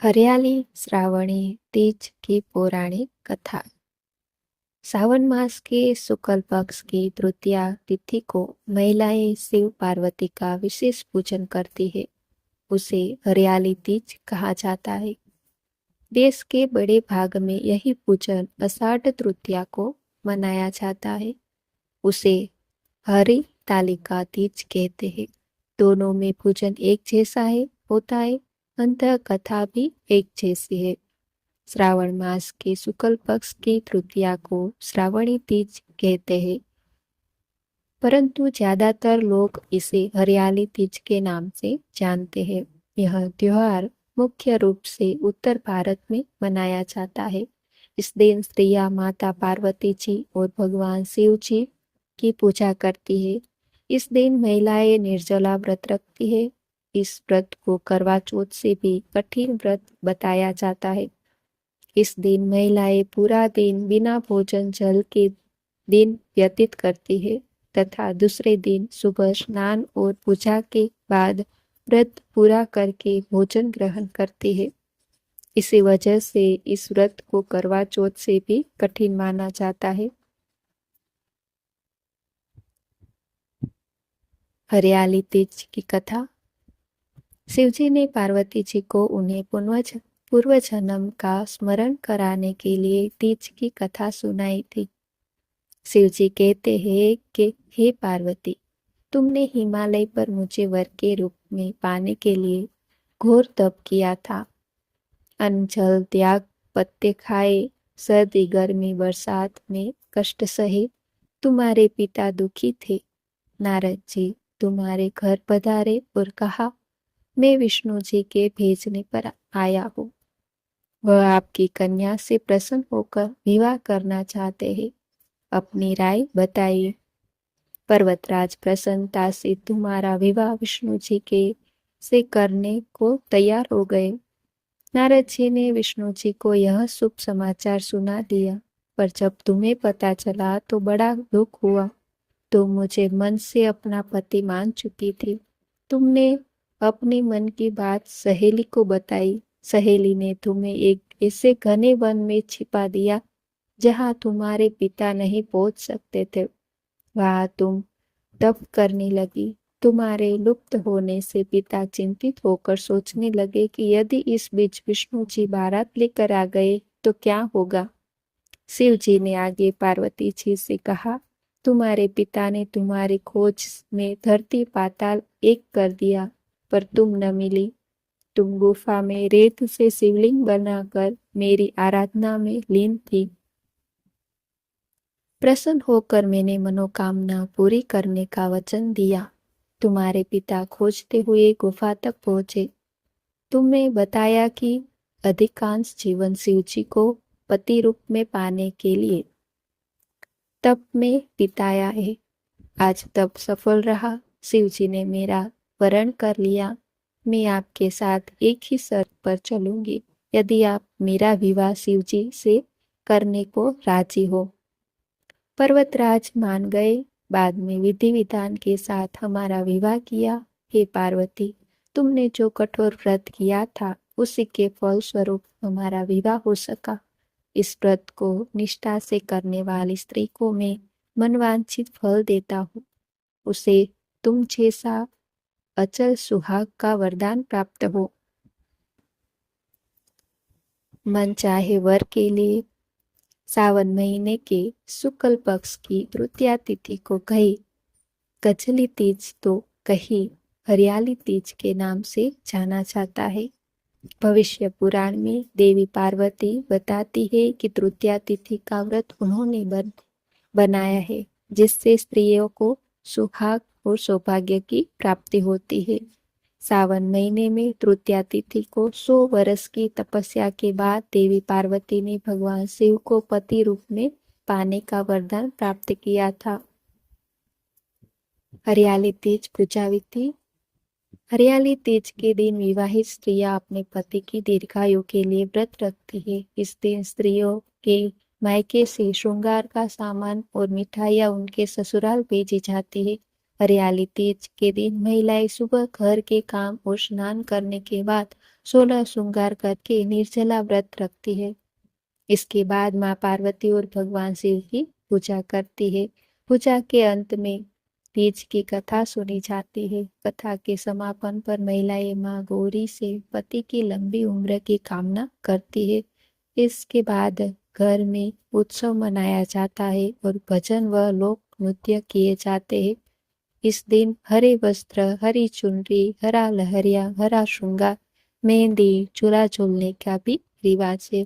हरियाली श्रावणी तीज की पौराणिक कथा। सावन मास के शुक्ल पक्ष की तृतीया तिथि को महिलाएं शिव पार्वती का विशेष पूजन करती है। उसे हरियाली तीज कहा जाता है। देश के बड़े भाग में यही पूजन आषाढ़ तृतीया को मनाया जाता है। उसे हरि तालिका तीज कहते हैं। दोनों में पूजन एक जैसा होता है। अंत कथा भी एक जैसी है। श्रावण मास के शुक्ल पक्ष की तृतीया को श्रावणी तीज कहते हैं, परंतु ज्यादातर लोग इसे हरियाली तीज के नाम से जानते हैं। यह त्योहार मुख्य रूप से उत्तर भारत में मनाया जाता है। इस दिन स्त्रियां माता पार्वती जी और भगवान शिव जी की पूजा करती है। इस दिन महिलाएं निर्जला व्रत रखती है। इस व्रत को करवा चौथ से भी कठिन व्रत बताया जाता है। इस दिन महिलाएं पूरा दिन बिना भोजन जल के दिन व्यतीत करती है तथा दूसरे दिन सुबह स्नान और पूजा के बाद व्रत पूरा करके भोजन ग्रहण करती है। इसी वजह से इस व्रत को करवा चौथ से भी कठिन माना जाता है। हरियाली तीज की कथा। शिवजी ने पार्वती जी को उन्हें पूर्व जन्म का स्मरण कराने के लिए तीज की कथा सुनाई थी। शिवजी कहते हैं कि हे पार्वती, तुमने हिमालय पर मुझे वर के रूप में पाने के लिए घोर तप किया था। अन्न जल त्याग, पत्ते खाए, सर्दी गर्मी बरसात में कष्ट सहे। तुम्हारे पिता दुखी थे। नारद जी तुम्हारे घर पधारे और कहा, मैं विष्णु जी के भेजने पर आया हूँ। वह आपकी कन्या से प्रसन्न होकर विवाह करना चाहते हैं। अपनी राय बताइए। पर्वतराज प्रसन्नता से तुम्हारा विवाह विष्णु जी के से करने को तैयार हो गए। नारद जी ने विष्णु जी को यह शुभ समाचार सुना दिया, पर जब तुम्हें पता चला तो बड़ा दुख हुआ। तो मुझे मन से अपना पति मान चुकी थी। तुमने अपने मन की बात सहेली को बताई। सहेली ने तुम्हें एक ऐसे घने वन में छिपा दिया जहां तुम्हारे पिता नहीं पहुंच सकते थे। वहां तुम तप करने लगी। तुम्हारे लुप्त होने से पिता चिंतित होकर सोचने लगे कि यदि इस बीच विष्णु जी बारात लेकर आ गए तो क्या होगा। शिव जी ने आगे पार्वती जी से कहा, तुम्हारे पिता ने तुम्हारी खोज में धरती पाताल एक कर दिया, पर तुम न मिली। तुम गुफा में रेत से शिवलिंग बनाकर मेरी आराधना में लीन थी। प्रसन्न होकर मैंने मनोकामना पूरी करने का वचन दिया। तुम्हारे पिता खोजते हुए गुफा तक पहुंचे। तुमने बताया कि अधिकांश जीवन शिव जी को पति रूप में पाने के लिए तप में बिताया है। आज तप सफल रहा। शिव जी ने मेरा वरण कर लिया। मैं आपके साथ एक ही शर्त पर चलूंगी, यदि आप मेरा विवाह शिव जी से करने को राजी हो। पर्वतराज मान गए। बाद में विधि विधान के साथ हमारा विवाह किया। हे पार्वती, तुमने जो कठोर व्रत किया था उसी के फल स्वरूप हमारा विवाह हो सका। इस व्रत को निष्ठा से करने वाली स्त्री को मैं मनवांछित फल देता हूँ। उसे तुम जैसा अचल सुहाग का वरदान प्राप्त हो। मन चाहे वर के लिए सावन महीने के शुक्ल पक्ष की तृतीया तिथि को कही कजली तीज तो कही हरियाली तीज के नाम से जाना जाता है। भविष्य पुराण में देवी पार्वती बताती है कि तृतीया तिथि का व्रत उन्होंने बनाया है, जिससे स्त्रियों को सुहाग और सौभाग्य की प्राप्ति होती है। सावन महीने में तृतीया तिथि को 100 वर्ष की तपस्या के बाद देवी पार्वती ने भगवान शिव को पति रूप में पाने का वरदान प्राप्त किया था। हरियाली तीज पूजा विधि। हरियाली तीज के दिन विवाहित स्त्रियां अपने पति की दीर्घायु के लिए व्रत रखती है। इस दिन स्त्रियों के मायके से श्रृंगार का सामान और मिठाइयां उनके ससुराल भेजी जाती है। हरियाली तीज के दिन महिलाएं सुबह घर के काम और स्नान करने के बाद 16 श्रृंगार करके निर्जला व्रत रखती है। इसके बाद माँ पार्वती और भगवान शिव की पूजा करती है। पूजा के अंत में तीज की कथा सुनी जाती है। कथा के समापन पर महिलाएं माँ गौरी से पति की लंबी उम्र की कामना करती है। इसके बाद घर में उत्सव मनाया जाता है और भजन व लोक नृत्य किए जाते हैं। इस दिन हरे वस्त्र, हरी चुनरी, हरा लहरिया, हरा श्रृंगार, मेहंदी, चूड़ा झूलने का भी रिवाज है।